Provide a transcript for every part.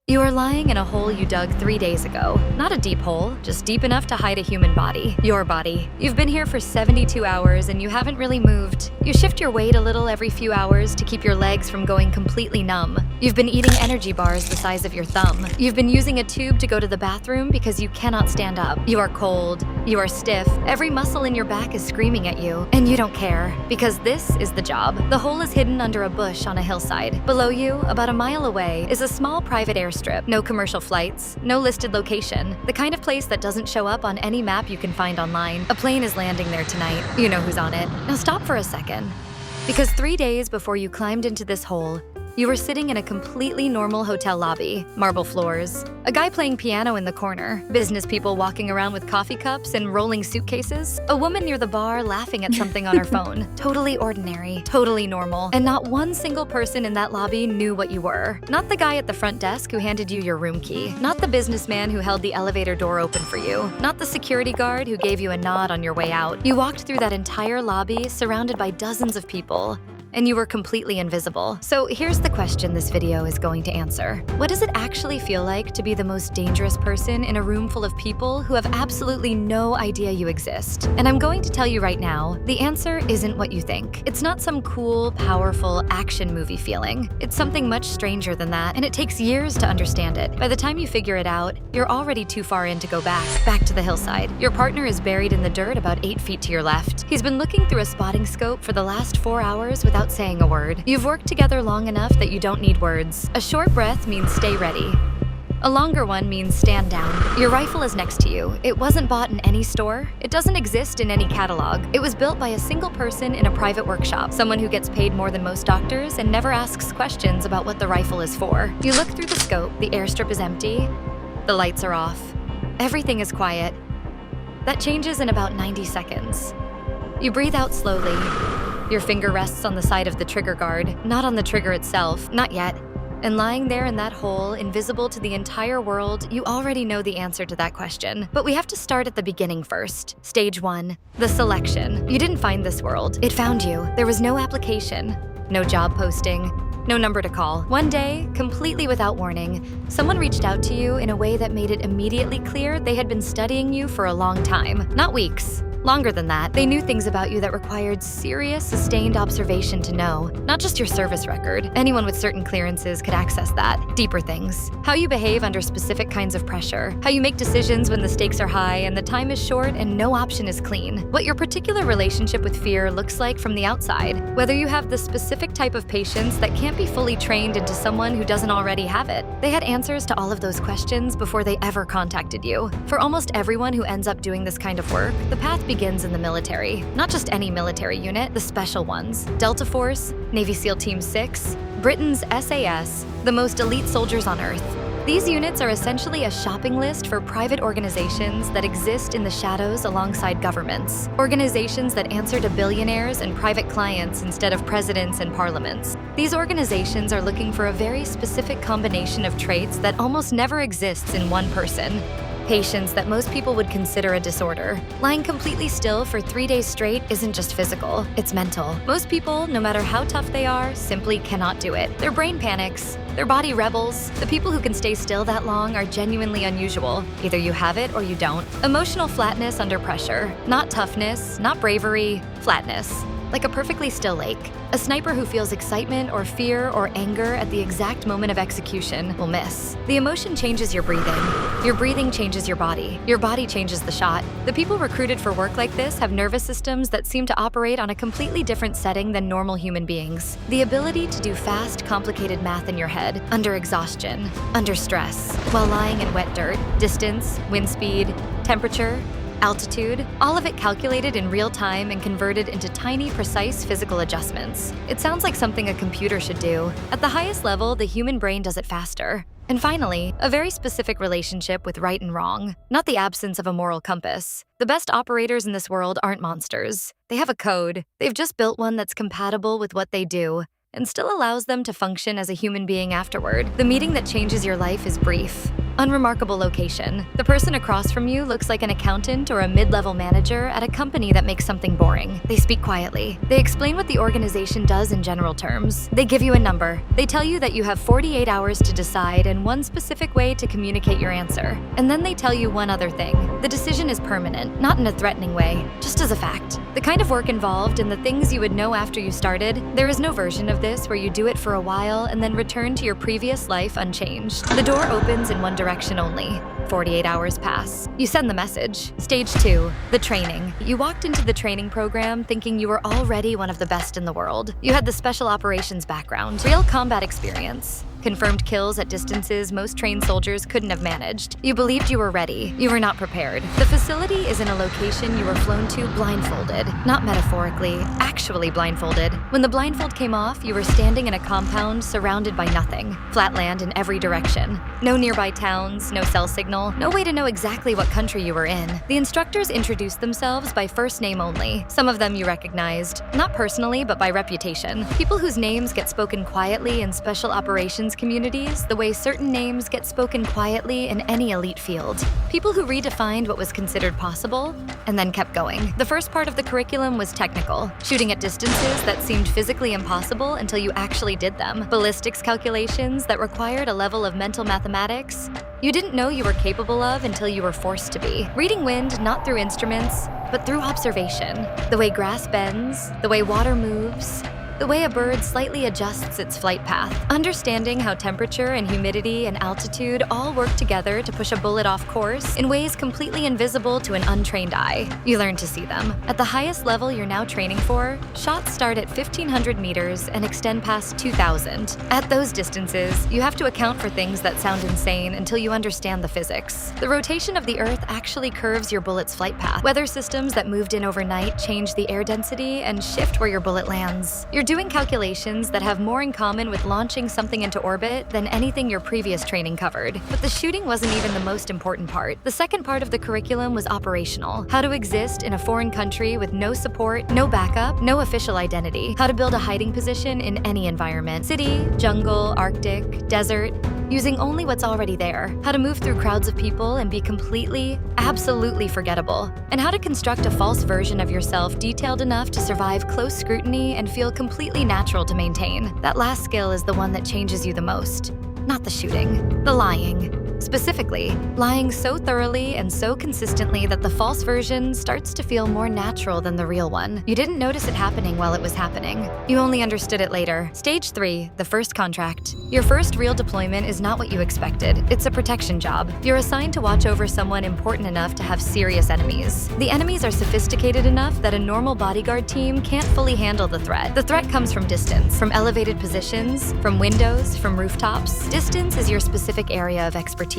You are lying in a hole you dug 3 days ago. Not a deep hole, just deep enough to hide a human body. Your body. You've been here for 72 hours and you haven't really moved. You shift your weight a little every few hours to keep your legs from going completely numb. You've been eating energy bars the size of your thumb. You've been using a tube to go to the bathroom because you cannot stand up. You are cold. You are stiff. Every muscle in your back is screaming at you. And you don't care, because this is the job. The hole is hidden under a bush on a hillside. Below you, about a mile away, is a small private airstrip. No commercial flights, no listed location. The kind of place that doesn't show up on any map you can find online. A plane is landing there tonight. You know who's on it. Now stop for a second. Because 3 days before you climbed into this hole, you were sitting in a completely normal hotel lobby, marble floors, a guy playing piano in the corner, business people walking around with coffee cups and rolling suitcases, a woman near the bar laughing at something on her phone. Totally ordinary, totally normal, and not one single person in that lobby knew what you were. Not the guy at the front desk who handed you your room key, not the businessman who held the elevator door open for you, not the security guard who gave you a nod on your way out. You walked through that entire lobby surrounded by dozens of people, and you were completely invisible. So here's the question this video is going to answer. What does it actually feel like to be the most dangerous person in a room full of people who have absolutely no idea you exist? And I'm going to tell you right now, the answer isn't what you think. It's not some cool, powerful action movie feeling. It's something much stranger than that, and it takes years to understand it. By the time you figure it out, you're already too far in to go back to the hillside. Your partner is buried in the dirt about 8 feet to your left. He's been looking through a spotting scope for the last 4 hours without saying a word. You've worked together long enough that you don't need words. A short breath means stay ready. A longer one means stand down. Your rifle is next to you. It wasn't bought in any store. It doesn't exist in any catalog. It was built by a single person in a private workshop, someone who gets paid more than most doctors and never asks questions about what the rifle is for. You look through the scope, the airstrip is empty, the lights are off, everything is quiet. That changes in about 90 seconds. You breathe out slowly. Your finger rests on the side of the trigger guard, not on the trigger itself, not yet. And lying there in that hole, invisible to the entire world, you already know the answer to that question. But we have to start at the beginning first. Stage 1, the selection. You didn't find this world. It found you. There was no application, no job posting, no number to call. One day, completely without warning, someone reached out to you in a way that made it immediately clear they had been studying you for a long time. Not weeks. Longer than that, they knew things about you that required serious, sustained observation to know. Not just your service record. Anyone with certain clearances could access that. Deeper things. How you behave under specific kinds of pressure. How you make decisions when the stakes are high and the time is short and no option is clean. What your particular relationship with fear looks like from the outside. Whether you have the specific type of patience that can't be fully trained into someone who doesn't already have it. They had answers to all of those questions before they ever contacted you. For almost everyone who ends up doing this kind of work, the path begins in the military. Not just any military unit, the special ones. Delta Force, Navy SEAL Team 6, Britain's SAS, the most elite soldiers on Earth. These units are essentially a shopping list for private organizations that exist in the shadows alongside governments. Organizations that answer to billionaires and private clients instead of presidents and parliaments. These organizations are looking for a very specific combination of traits that almost never exists in one person. Patience that most people would consider a disorder. Lying completely still for 3 days straight isn't just physical, it's mental. Most people, no matter how tough they are, simply cannot do it. Their brain panics, their body rebels. The people who can stay still that long are genuinely unusual. Either you have it or you don't. Emotional flatness under pressure. Not toughness, not bravery, flatness. Like a perfectly still lake. A sniper who feels excitement or fear or anger at the exact moment of execution will miss. The emotion changes your breathing changes your body changes the shot. The people recruited for work like this have nervous systems that seem to operate on a completely different setting than normal human beings. The ability to do fast, complicated math in your head, under exhaustion, under stress, while lying in wet dirt, distance, wind speed, temperature, altitude, all of it calculated in real time and converted into tiny, precise physical adjustments. It sounds like something a computer should do. At the highest level, the human brain does it faster. And finally, a very specific relationship with right and wrong, not the absence of a moral compass. The best operators in this world aren't monsters. They have a code. They've just built one that's compatible with what they do and still allows them to function as a human being afterward. The meeting that changes your life is brief, Unremarkable location. The person across from you looks like an accountant or a mid-level manager at a company that makes something boring. They speak quietly. They explain what the organization does in general terms. They give you a number. They tell you that you have 48 hours to decide and one specific way to communicate your answer. And then they tell you one other thing. The decision is permanent, not in a threatening way, just as a fact. The kind of work involved and the things you would know after you started, there is no version of this where you do it for a while and then return to your previous life unchanged. The door opens in one direction only. 48 hours pass. You send the message. Stage 2, the training. You walked into the training program thinking you were already one of the best in the world. You had the special operations background, real combat experience. Confirmed kills at distances most trained soldiers couldn't have managed. You believed you were ready. You were not prepared. The facility is in a location you were flown to blindfolded. Not metaphorically, actually blindfolded. When the blindfold came off, you were standing in a compound surrounded by nothing. Flat land in every direction. No nearby towns, no cell signal, no way to know exactly what country you were in. The instructors introduced themselves by first name only. Some of them you recognized, not personally, but by reputation. People whose names get spoken quietly in special operations communities the way certain names get spoken quietly in any elite field. People who redefined what was considered possible and then kept going. The first part of the curriculum was technical, shooting at distances that seemed physically impossible until you actually did them. Ballistics calculations that required a level of mental mathematics you didn't know you were capable of until you were forced to be. Reading wind not through instruments, but through observation. The way grass bends, the way water moves, the way a bird slightly adjusts its flight path. Understanding how temperature and humidity and altitude all work together to push a bullet off course in ways completely invisible to an untrained eye. You learn to see them. At the highest level you're now training for, shots start at 1,500 meters and extend past 2,000. At those distances, you have to account for things that sound insane until you understand the physics. The rotation of the Earth actually curves your bullet's flight path. Weather systems that moved in overnight change the air density and shift where your bullet lands. You're doing calculations that have more in common with launching something into orbit than anything your previous training covered. But the shooting wasn't even the most important part. The second part of the curriculum was operational. How to exist in a foreign country with no support, no backup, no official identity. How to build a hiding position in any environment. City, jungle, Arctic, desert, using only what's already there. How to move through crowds of people and be completely, absolutely forgettable. And how to construct a false version of yourself detailed enough to survive close scrutiny and feel completely natural to maintain. That last skill is the one that changes you the most. Not the shooting, the lying. Specifically, lying so thoroughly and so consistently that the false version starts to feel more natural than the real one. You didn't notice it happening while it was happening. You only understood it later. Stage 3, the first contract. Your first real deployment is not what you expected. It's a protection job. You're assigned to watch over someone important enough to have serious enemies. The enemies are sophisticated enough that a normal bodyguard team can't fully handle the threat. The threat comes from distance, from elevated positions, from windows, from rooftops. Distance is your specific area of expertise.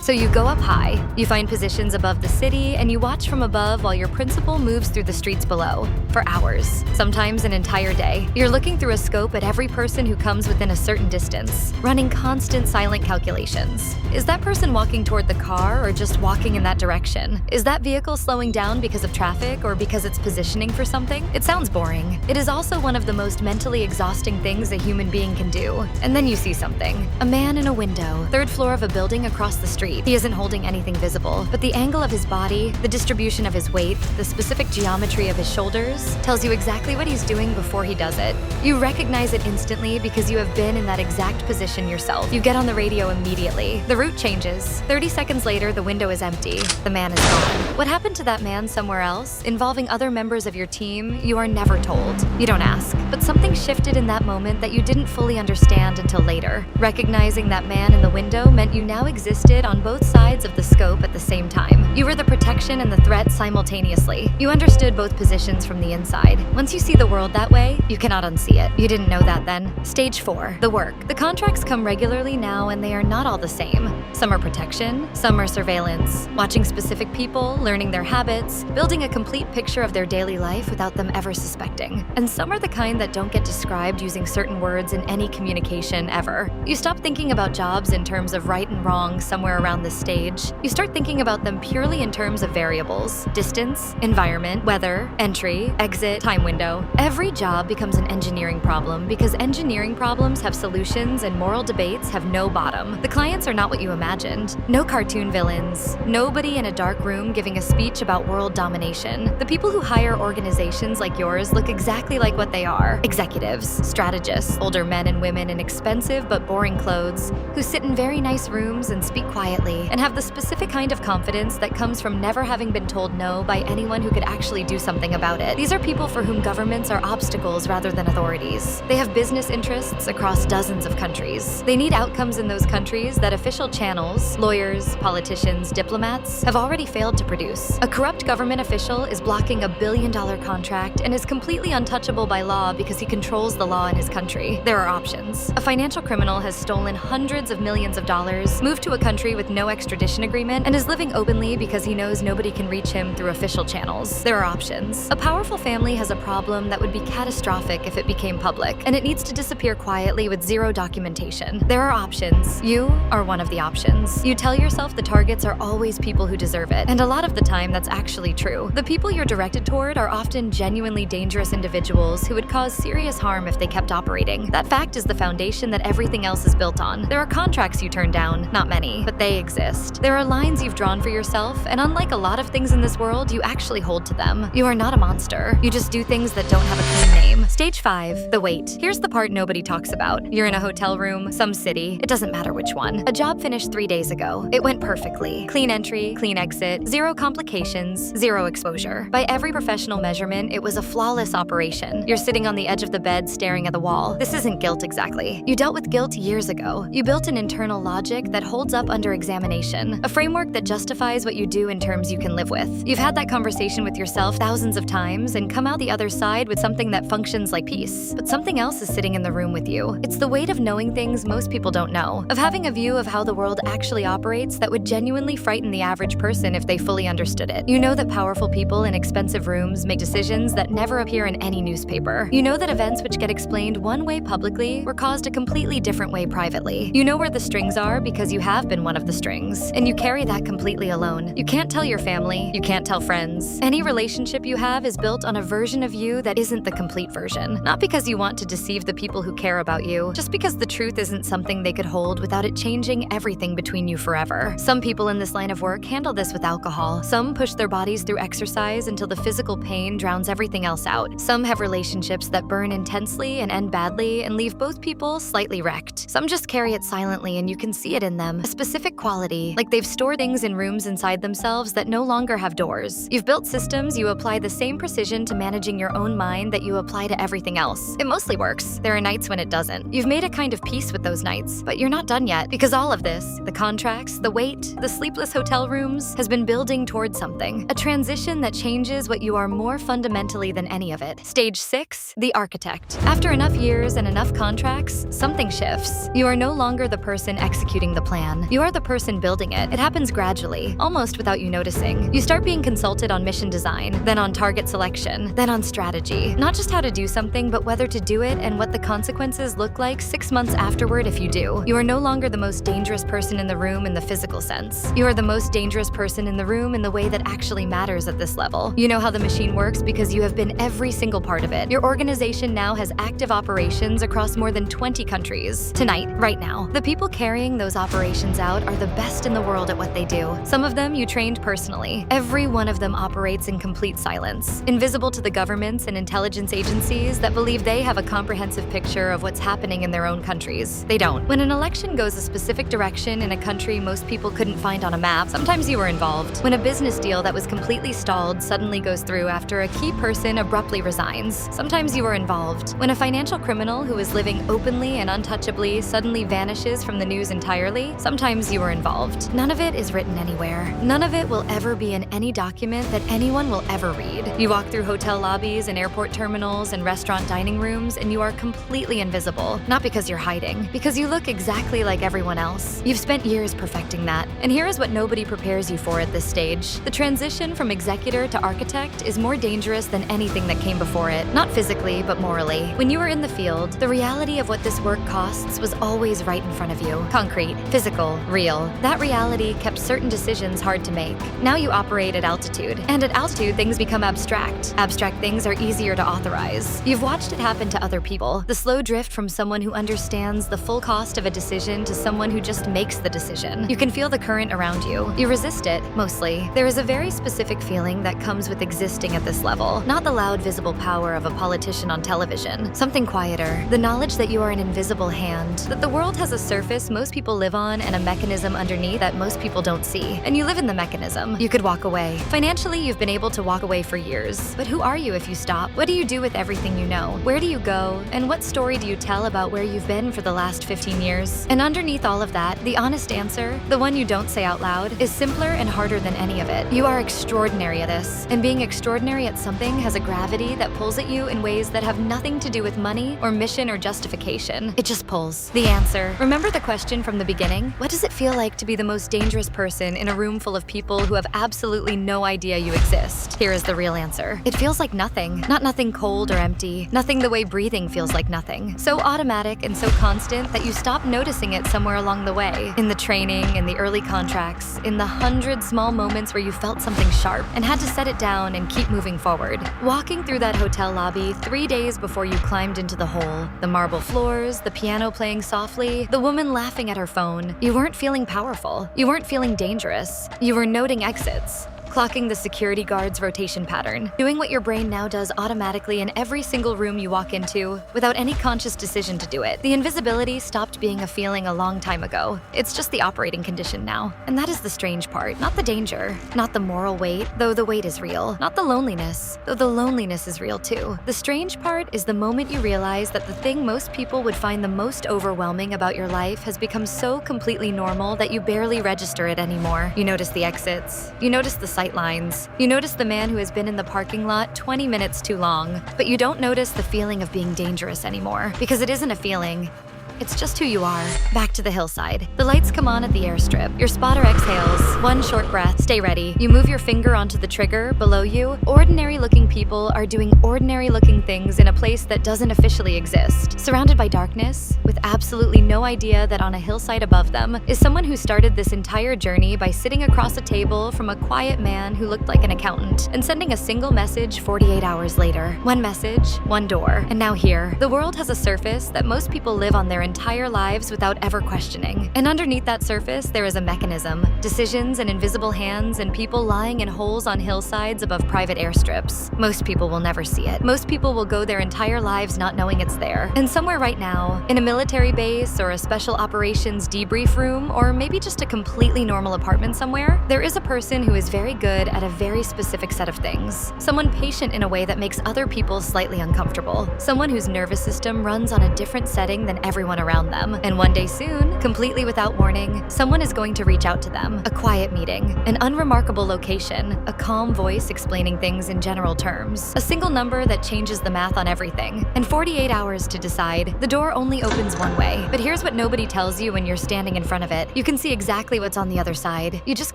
So you go up high, you find positions above the city, and you watch from above while your principal moves through the streets below. For hours, sometimes an entire day. You're looking through a scope at every person who comes within a certain distance, running constant silent calculations. Is that person walking toward the car or just walking in that direction? Is that vehicle slowing down because of traffic or because it's positioning for something? It sounds boring. It is also one of the most mentally exhausting things a human being can do. And then you see something. A man in a window, third floor of a building across the street. He isn't holding anything visible, but the angle of his body, the distribution of his weight, the specific geometry of his shoulders tells you exactly what he's doing before he does it. You recognize it instantly because you have been in that exact position yourself. You get on the radio immediately. The route changes. 30 seconds later, the window is empty. The man is gone. What happened to that man somewhere else, involving other members of your team, you are never told. You don't ask. But something shifted in that moment that you didn't fully understand until later. Recognizing that man in the window meant you now existed on both sides of the scope at the same time. You were the protection and the threat simultaneously. You understood both positions from the inside. Once you see the world that way, you cannot unsee it. You didn't know that then. Stage 4, the work. The contracts come regularly now and they are not all the same. Some are protection, some are surveillance. Watching specific people, learning their habits, building a complete picture of their daily life without them ever suspecting. And some are the kind that don't get described using certain words in any communication ever. You stop thinking about jobs in terms of right and wrong belongs somewhere around this stage, you start thinking about them purely in terms of variables: distance, environment, weather, entry, exit, time window. Every job becomes an engineering problem because engineering problems have solutions and moral debates have no bottom. The clients are not what you imagined. No cartoon villains. Nobody in a dark room giving a speech about world domination. The people who hire organizations like yours look exactly like what they are: executives, strategists, older men and women in expensive but boring clothes, who sit in very nice rooms and speak quietly, and have the specific kind of confidence that comes from never having been told no by anyone who could actually do something about it. These are people for whom governments are obstacles rather than authorities. They have business interests across dozens of countries. They need outcomes in those countries that official channels, lawyers, politicians, diplomats have already failed to produce. A corrupt government official is blocking a billion-dollar contract and is completely untouchable by law because he controls the law in his country. There are options. A financial criminal has stolen hundreds of millions of dollars, moved to a country with no extradition agreement, and is living openly because he knows nobody can reach him through official channels. There are options. A powerful family has a problem that would be catastrophic if it became public, and it needs to disappear quietly with zero documentation. There are options. You are one of the options. You tell yourself the targets are always people who deserve it, and a lot of the time that's actually true. The people you're directed toward are often genuinely dangerous individuals who would cause serious harm if they kept operating. That fact is the foundation that everything else is built on. There are contracts you turn down, not many, but they exist. There are lines you've drawn for yourself, and unlike a lot of things in this world, you actually hold to them. You are not a monster. You just do things that don't have a clean name. Stage 5, the wait. Here's the part nobody talks about. You're in a hotel room, some city, it doesn't matter which one. A job finished 3 days ago. It went perfectly. Clean entry, clean exit, zero complications, zero exposure. By every professional measurement, it was a flawless operation. You're sitting on the edge of the bed staring at the wall. This isn't guilt exactly. You dealt with guilt years ago. You built an internal logic that holds up under examination, a framework that justifies what you do in terms you can live with. You've had that conversation with yourself thousands of times and come out the other side with something that functions like peace. But something else is sitting in the room with you. It's the weight of knowing things most people don't know, of having a view of how the world actually operates that would genuinely frighten the average person if they fully understood it. You know that powerful people in expensive rooms make decisions that never appear in any newspaper. You know that events which get explained one way publicly were caused a completely different way privately. You know where the strings are because you have been one of the strings, and you carry that completely alone. You can't tell your family, you can't tell friends. Any relationship you have is built on a version of you that isn't the complete version. Not because you want to deceive the people who care about you, just because the truth isn't something they could hold without it changing everything between you forever. Some people in this line of work handle this with alcohol. Some push their bodies through exercise until the physical pain drowns everything else out. Some have relationships that burn intensely and end badly and leave both people slightly wrecked. Some just carry it silently and you can see it in them, a specific quality, like they've stored things in rooms inside themselves that no longer have doors. You've built systems you apply the same precision to managing your own mind that you apply to everything else. It mostly works. There are nights when it doesn't. You've made a kind of peace with those nights, but you're not done yet, because all of this, the contracts, the wait, the sleepless hotel rooms, has been building towards something, a transition that changes what you are more fundamentally than any of it. Stage 6, the architect. After enough years and enough contracts, something shifts. You are no longer the person executing the plan. You are the person building it. It happens gradually, almost without you noticing. You start being consulted on mission design, then on target selection, then on strategy. Not just how to do something, but whether to do it and what the consequences look like 6 months afterward if you do. You are no longer the most dangerous person in the room in the physical sense. You are the most dangerous person in the room in the way that actually matters at this level. You know how the machine works because you have been every single part of it. Your organization now has active operations across more than 20 countries. Tonight, right now, the people carrying those operations out are the best in the world at what they do. Some of them you trained personally. Every one of them operates in complete silence, invisible to the governments and intelligence agencies that believe they have a comprehensive picture of what's happening in their own countries. They don't. When an election goes a specific direction in a country most people couldn't find on a map, sometimes you were involved. When a business deal that was completely stalled suddenly goes through after a key person abruptly resigns, sometimes you were involved. When a financial criminal who is living openly and untouchably suddenly vanishes from the news entirely, sometimes you were involved. None of it is written anywhere. None of it will ever be in any document that anyone will ever read. You walk through hotel lobbies and airport terminals and restaurant dining rooms and you are completely invisible. Not because you're hiding, because you look exactly like everyone else. You've spent years perfecting that. And here is what nobody prepares you for at this stage. The transition from executor to architect is more dangerous than anything that came before it. Not physically, but morally. When you were in the field, the reality of what this work costs was always right in front of you. Concrete, physical, physical, real. That reality kept certain decisions hard to make. Now you operate at altitude, and at altitude things become abstract. Abstract things are easier to authorize. You've watched it happen to other people. The slow drift from someone who understands the full cost of a decision to someone who just makes the decision. You can feel the current around you. You resist it, mostly. There is a very specific feeling that comes with existing at this level. Not the loud, visible power of a politician on television. Something quieter. The knowledge that you are an invisible hand. That the world has a surface most people live on and a mechanism underneath that most people don't see. And you live in the mechanism. You could walk away. Financially, you've been able to walk away for years. But who are you if you stop? What do you do with everything you know? Where do you go? And what story do you tell about where you've been for the last 15 years? And underneath all of that, the honest answer, the one you don't say out loud, is simpler and harder than any of it. You are extraordinary at this. And being extraordinary at something has a gravity that pulls at you in ways that have nothing to do with money or mission or justification. It just pulls. The answer. Remember the question from the beginning? What does it feel like to be the most dangerous person in a room full of people who have absolutely no idea you exist? Here is the real answer. It feels like nothing. Not nothing cold or empty. Nothing the way breathing feels like nothing. So automatic and so constant that you stop noticing it somewhere along the way. In the training, in the early contracts, in the 100 small moments where you felt something sharp and had to set it down and keep moving forward. Walking through that hotel lobby 3 days before you climbed into the hole. The marble floors, the piano playing softly, the woman laughing at her phone. You weren't feeling powerful. You weren't feeling dangerous. You were noting exits. Clocking the security guard's rotation pattern, doing what your brain now does automatically in every single room you walk into without any conscious decision to do it. The invisibility stopped being a feeling a long time ago. It's just the operating condition now. And that is the strange part, not the danger, not the moral weight, though the weight is real, not the loneliness, though the loneliness is real too. The strange part is the moment you realize that the thing most people would find the most overwhelming about your life has become so completely normal that you barely register it anymore. You notice the exits, you notice the sight lines. You notice the man who has been in the parking lot 20 minutes too long, but you don't notice the feeling of being dangerous anymore, because it isn't a feeling. It's just who you are. Back to the hillside. The lights come on at the airstrip. Your spotter exhales. One short breath. Stay ready. You move your finger onto the trigger. Below you, ordinary-looking people are doing ordinary-looking things in a place that doesn't officially exist. Surrounded by darkness, with absolutely no idea that on a hillside above them is someone who started this entire journey by sitting across a table from a quiet man who looked like an accountant and sending a single message 48 hours later. One message, one door, and now here. The world has a surface that most people live on their entire lives without ever questioning. And underneath that surface, there is a mechanism. Decisions and invisible hands and people lying in holes on hillsides above private airstrips. Most people will never see it. Most people will go their entire lives not knowing it's there. And somewhere right now, in a military base or a special operations debrief room, or maybe just a completely normal apartment somewhere, there is a person who is very good at a very specific set of things. Someone patient in a way that makes other people slightly uncomfortable. Someone whose nervous system runs on a different setting than everyone around them. And one day soon, completely without warning, someone is going to reach out to them. A quiet meeting, an unremarkable location, a calm voice explaining things in general terms, a single number that changes the math on everything, and 48 hours to decide. The door only opens one way, but here's what nobody tells you when you're standing in front of it. You can see exactly what's on the other side. You just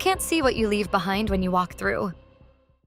can't see what you leave behind when you walk through.